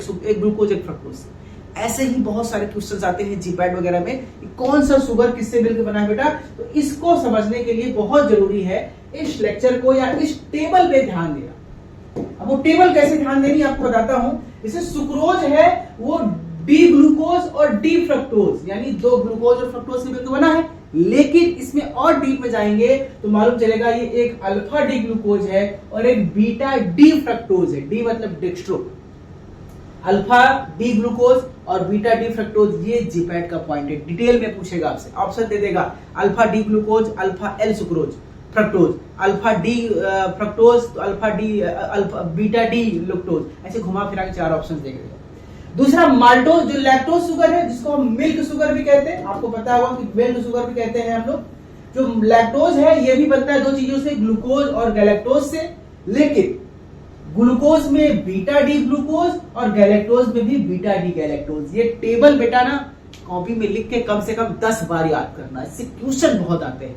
एक ग्लूकोज एक फ्रक्टोज। ऐसे ही बहुत सारे क्वेश्चंस आते हैं जीपैट वगैरह में, कौन सा शुगर किससे मिलकर बना है बेटा। तो इसको समझने के लिए बहुत जरूरी है इस लेक्चर को या इस टेबल पे ध्यान देना। अब वो टेबल कैसे ध्यान देनी आपको बताता हूं। जैसे सुक्रोज है वो डी ग्लूकोज और डी फ्रक्टोज यानी दो ग्लूकोज और फ्रक्टोज से मिलकर बना है, लेकिन इसमें और डीप में जाएंगे तो मालूम चलेगा ये एक अल्फा डी ग्लूकोज है और एक बीटा डी फ्रक्टोज है। डी मतलब डेक्स्ट्रो, अल्फा डी ग्लूकोज और बीटा डी फ्रक्टोज, ये जीपैट का पॉइंट है। डिटेल में पूछेगा आपसे, ऑप्शन दे देगा alpha D glucose, alpha L sucrose fructose, alpha D fructose, alpha D alpha beta D electrons, ऐसे घुमा फिरा के चार ऑप्शन देगा। दूसरा माल्टोज जो लैक्टोज शुगर है जिसको हम मिल्क शुगर भी कहते हैं, आपको पता होगा कि मिल्क शुगर भी कहते हैं हम लोग। जो लैक्टोज है ये भी बनता है दो चीजों से, ग्लूकोज और गैलेक्टोज से, लेकिन ग्लूकोज में बीटा डी ग्लूकोज और गैलेक्टोज में भी बीटा डी गैलेक्टोज। ये टेबल बेटा ना कॉपी में लिख के कम से कम 10 बार याद करना, इससे क्वेश्चन बहुत आते हैं।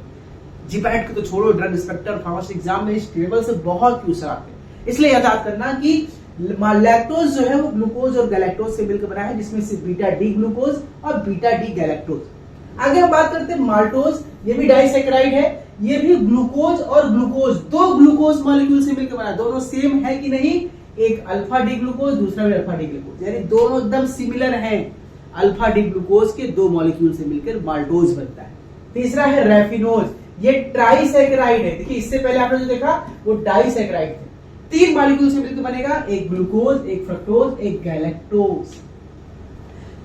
जीपैट को तो छोड़ो, ड्रग इंस्पेक्टर फार्मेसी एग्जाम में इस टेबल से बहुत क्वेश्चन आते हैं। इसलिए याद करना कि लैक्टोज जो है वो ग्लूकोज और गैलेक्टोज से मिलकर बना है, जिसमें से बीटा डी ग्लूकोज और बीटा डी गैलेक्टोज। आगे हम बात करते हैं माल्टोज, ये भी डाइसैकेराइड है, ये भी ग्लूकोज और ग्लूकोज दो ग्लूकोज मॉलिक्यूल से मिलकर बना है। दोनों सेम है कि नहीं, एक अल्फा डी ग्लूकोज दूसरा भी अल्फा डी ग्लूकोज, यानी दोनों एकदम सिमिलर हैं। अल्फा डी ग्लूकोज के दो मॉलिक्यूल से मिलकर माल्टोज बनता है। तीसरा है रैफिनोज, ये ट्राइसैकेराइड है। देखिए इससे पहले आपने जो देखा वो डाइसैकेराइड थे, तीन मॉलिक्यूल से मिलकर बनेगा, एक ग्लूकोज, एक फ्रक्टोज, एक गैलेक्टोज।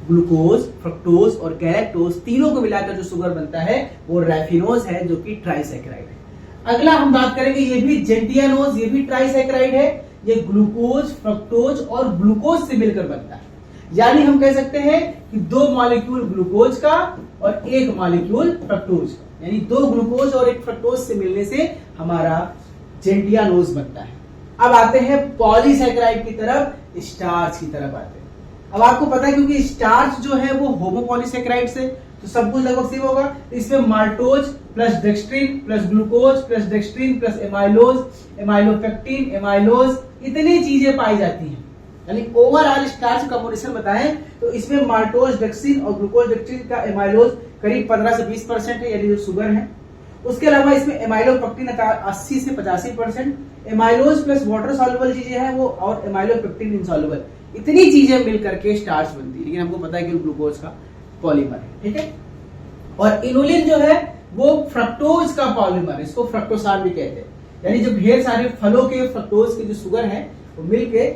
ग्लूकोज, फ्रक्टोज और गैलेक्टोज तीनों को मिलाकर जो शुगर बनता है वो रैफिनोज है, जो कि ट्राइसैकेराइड है। अगला हम बात करेंगे, ये भी जेंटियानोज, ये भी ट्राइसैकेराइड है। ये ग्लूकोज, फ्रक्टोज और ग्लूकोज से मिलकर बनता है, यानी हम कह सकते हैं कि दो मॉलिक्यूल ग्लूकोज का और एक मॉलिक्यूल फ्रक्टोज का, यानी दो ग्लूकोज और एक फ्रक्टोज से मिलने से हमारा जेंटियानोज बनता है। अब आते हैं पॉलीसैकेराइड की तरफ, स्टार्च की तरफ आते हैं। अब आपको पता है क्योंकि स्टार्च जो है वो होमोपॉलीसैकेराइड से, तो सब कुछ लगभग सेम होगा। इसमें maltose plus dextrin plus glucose plus dextrin plus amylose, amylopectin, amylose, इतनी चीजें पाई जाती हैं। यानी ओवरऑल स्टार्च कंपोजिशन बताएं तो इसमें माल्टोज डेक्स्ट्रीन और ग्लूकोज डेक्स्ट्रीन का एमाइलोज करीब 15 से 20% है, यानी जो शुगर है। उसके अलावा इसमें एमाइलोपेक्टिन 80 से 85%, एमाइलोज प्लस वाटर सॉल्युबल चीजें हैं वो, और एमाइलोपेक्टिन इनसॉल्युबल, इतनी चीजें मिलकर के स्टार्च बनती है। लेकिन हमको पता है कि ग्लूकोज का पॉलीमर है, ठीक है। और इनुलिन जो है वो फ्रक्टोज का पॉलीमर है, इसको फ्रक्टोसान भी कहते हैं। यानी जब ढेर सारे फलों के फ्रक्टोज के जो शुगर है वो मिलके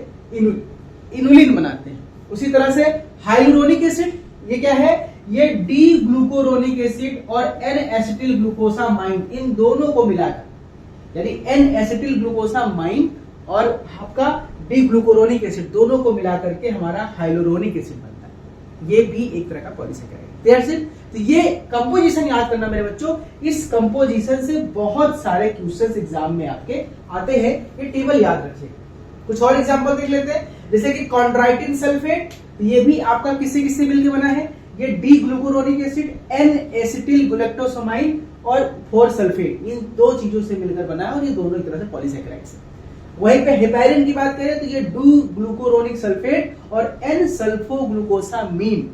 इनुलिन बनाते हैं। उसी तरह से हाइलुरोनिक एसिड, ये क्या है, ये डी ग्लूकोरोनिक एसिड और एन एसिटिल ग्लूकोसामाइन, इन दोनों को मिलाकर, यानी एन एसिटिल ग्लूकोसामाइन और आपका डी ग्लूकोरोनिक एसिड दोनों को मिलाकर के हमारा हाइलुरोनिक एसिड बनता है। ये भी एक तरह का पॉलीसैकेराइड है। तो ये कंपोजिशन याद करना मेरे बच्चों, इस कंपोजिशन से बहुत सारे क्वेश्चंस एग्जाम में आपके आते हैं, ये टेबल याद रखिएगा। कुछ और एग्जांपल देख लेते हैं, जैसे कि कॉन्ड्राइटिन सल्फेट, ये भी आपका किससे किससे मिलकर बना है, ये D glucuronic acid, N acetyl glucosamine और 4 सल्फेट, इन दो चीजों से मिलकर बना है और ये दोनों एक तरह से पॉलीसैकेराइड्स है। वहीं पे हेपेरिन की बात करें तो ये डू ग्लूकोरोनिक सल्फेट और एन सल्फोग्लूकोसामीन,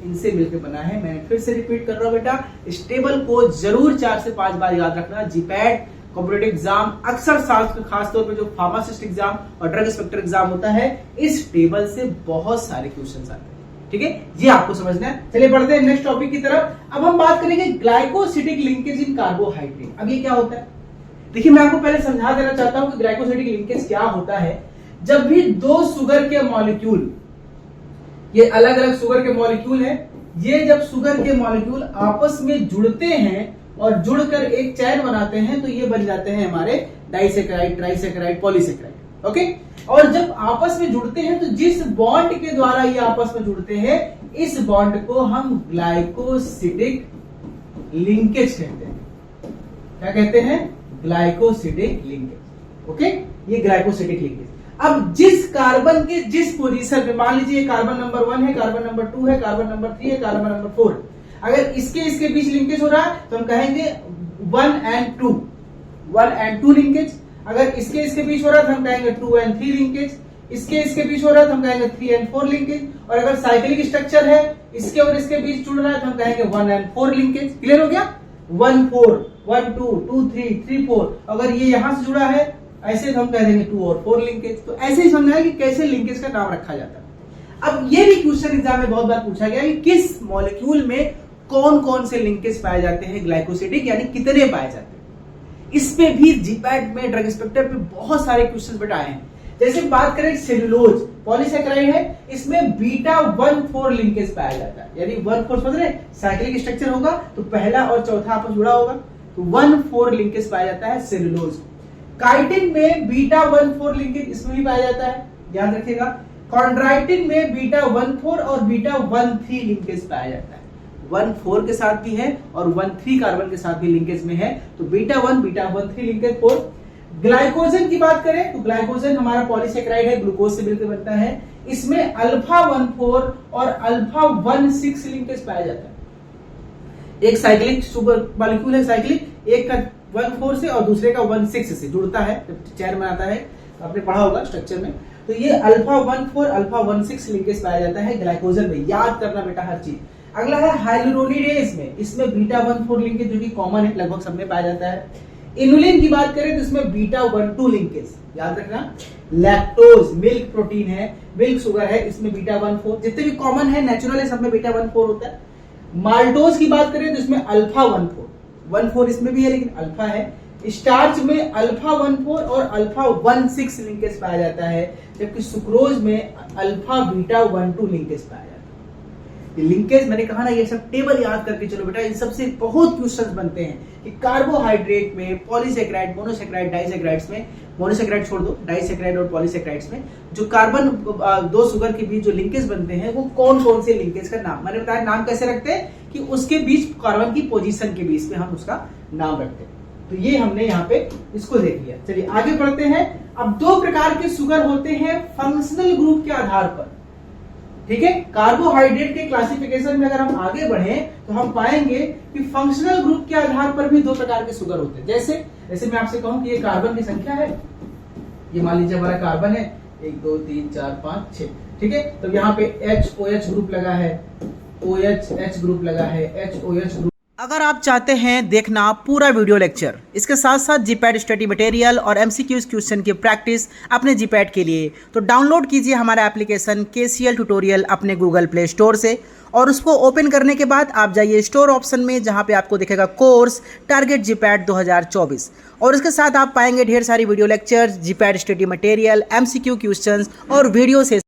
इनसे मिलकर बना है। मैं फिर से रिपीट कर रहा हूं बेटा, इस टेबल को जरूर 4 से 5 बार याद रखना। जीपैट कॉम्पिटिटिव एग्जाम अक्सर साल के खासतौर पे जो फार्मासिस्ट एग्जाम और ड्रग इंस्पेक्टर एग्जाम होता है, इस टेबल से बहुत सारे क्वेश्चंस आते हैं, ठीक है। ये आपको समझना है। चलिए बढ़ते हैं नेक्स्ट टॉपिक की तरफ। अब हम बात करेंगे ग्लाइकोसिडिक लिंकेज इन कार्बोहाइड्रेट। अब ये क्या होता है, देखिए मैं आपको पहले समझा देना चाहता हूं कि ग्लाइकोसिडिक लिंकेज क्या होता है। जब भी दो शुगर के मॉलिक्यूल, ये अलग अलग शुगर के मॉलिक्यूल है, ये जब शुगर के मॉलिक्यूल आपस में जुड़ते हैं और जुड़कर एक चैन बनाते हैं तो ये बन जाते हैं हमारे डाइसैकेराइड, ट्राइसैकेराइड, पॉलीसैकेराइड, ओके। और जब आपस में जुड़ते हैं तो जिस बॉन्ड के द्वारा ये आपस में जुड़ते हैं, इस बॉन्ड को हम ग्लाइकोसिडिक लिंकेज कहते हैं। क्या कहते हैं, ग्लाइकोसिडिक लिंकेज, ओके। ये ग्लाइकोसिडिक लिंकेज। अब जिस कार्बन के जिस पोजीशन पे, मान लीजिए कार्बन नंबर 1 है, कार्बन नंबर 2 है, कार्बन नंबर 3 है, कार्बन नंबर 4, अगर इसके बीच लिंकेज हो रहा है तो हम कहेंगे 1 and 2 लिंकेज। अगर इसके बीच हो रहा है तो हम कहेंगे 2 and 3 लिंकेज। इसके इसके बीच हो रहा है तो हम कहेंगे 3 and 4 लिंकेज, और अगर साइक्लिक स्ट्रक्चर है इसके और इसके बीच जुड़ रहा है तो हम कहेंगे 1 and 4 लिंकेज। क्लियर हो गया? 1 4 1 2 2 3 3 4। अगर ये यहां से जुड़ा है ऐसे तो हम कह देंगे 2 और 4 लिंकेज। तो ऐसे ही समझना है कि कैसे लिंकेज का नाम रखा जाता है। अब ये भी क्वेश्चन एग्जाम में बहुत बार पूछा गया कि किस मॉलिक्यूल में कौन कौन से लिंकेज पाए जाते हैं ग्लाइकोसिडिक, यानी कितने पाए जाते हैं। इस पे भी जीपैट में ड्रग इंस्पेक्टर पे बहुत सारे क्वेश्चन बेटा आए हैं। जैसे बात करें सेलुलोज पॉलीसैकेराइड है, इसमें बीटा 1,4 लिंकेज पाया जाता है, यानी 1,4 समझ रहे, साइक्लिक स्ट्रक्चर होगा तो पहला और चौथा आपस जुड़ा होगा, तो 1,4 लिंकेज पाया जाता है सेलुलोज। काइटिन में बीटा 1,4 लिंकेज इसमें भी पाया जाता है, याद रखिएगा। कॉन्ड्राइटिन में बीटा 1,4 और बीटा 1,3 लिंकेज पाया जाता है। 1,4 के साथ भी है और 1,3 कार्बन के साथ भी लिंकेज में है, तो बीटा 1 बीटा 1,3 लिंकेज 4। ग्लाइकोजन की बात करें तो ग्लाइकोजन हमारा पॉलीसैकेराइड है, ग्लूकोज से मिलकर बनता है। इसमें अल्फा 1,4 और अल्फा 1,6 लिंकेज पाया जाता है। एक साइक्लिक सुगर मॉलिक्यूल है, साइक्लिक, एक का 1,4 से और दूसरे का 1,6 से जुड़ता है, जब चेयर में आता है, आपने पढ़ा होगा स्ट्रक्चर में। तो ये अल्फा 1,4 अल्फा 1,6 लिंकेज पाया जाता है ग्लाइकोजन में, याद करना बेटा हर चीज। अगला है हाइलुरोनिडेज में, इसमें बीटा 1,4 लिंकेज जो कि कॉमन है, लगभग सब में पाया जाता है। इनुलिन की बात करें तो इसमें बीटा 1,2 लिंकेज, याद रखना। लैक्टोज मिल्क प्रोटीन है, मिल्क शुगर है, इसमें बीटा 1,4, जितने भी कॉमन है नेचुरल है सब में बीटा 1,4 होता है। माल्टोज की बात करें तो इसमें अल्फा 1,4 इसमें भी है लेकिन अल्फा है। स्टार्च में अल्फा 1,4 और अल्फा 1,6 लिंकेज पाया जाता है, जबकि सुक्रोज में अल्फा बीटा 1,2 लिंकेज पाया जाता है। लिंकेज मैंने कहा ना, ये सब टेबल याद करके चलो बेटा, इन सबसे बहुत क्वेश्चंस बनते हैं कि कार्बोहाइड्रेट में, पॉलीसैकेराइड, मोनोसैकेराइड, डाइसैकेराइड्स में, मोनोसैकेराइड छोड़ दो, डाइसैकेराइड और पॉलीसैकेराइड्स में जो कार्बन 2 शुगर के बीच जो लिंकेज बनते हैं वो कौन कौन से लिंकेज का नाम मैंने बताया। नाम कैसे रखते हैं कि उसके बीच कार्बन की पोजीशन के बीच में हम उसका नाम रखते हैं। तो ये हमने यहाँ पे इसको देख लिया। चलिए आगे बढ़ते हैं। अब 2 प्रकार के शुगर होते हैं फंक्शनल ग्रुप के आधार पर, ठीक है। कार्बोहाइड्रेट के क्लासिफिकेशन में अगर हम आगे बढ़े तो हम पाएंगे कि फंक्शनल ग्रुप के आधार पर भी 2 प्रकार के शुगर होते हैं। जैसे मैं आपसे कहूं कि ये कार्बन की संख्या है, ये मान लीजिए हमारा कार्बन है 1 2 3 4 5 6, ठीक है। तो यहाँ पे HOH ग्रुप लगा है, OH ग्रुप लगा है, HOH ग्रुप। अगर आप चाहते हैं देखना पूरा वीडियो लेक्चर, इसके साथ साथ जीपैट स्टडी मटेरियल और MCQs क्वेश्चन की प्रैक्टिस अपने जीपैट के लिए, तो डाउनलोड कीजिए हमारा एप्लीकेशन KCL ट्यूटोरियल अपने गूगल प्ले स्टोर से, और उसको ओपन करने के बाद आप जाइए स्टोर ऑप्शन में, जहां पे आपको दिखेगा कोर्स टारगेट जीपैट 2024, और इसके साथ आप पाएंगे ढेर सारी video lectures, GPAT study material, MCQ questions और वीडियो से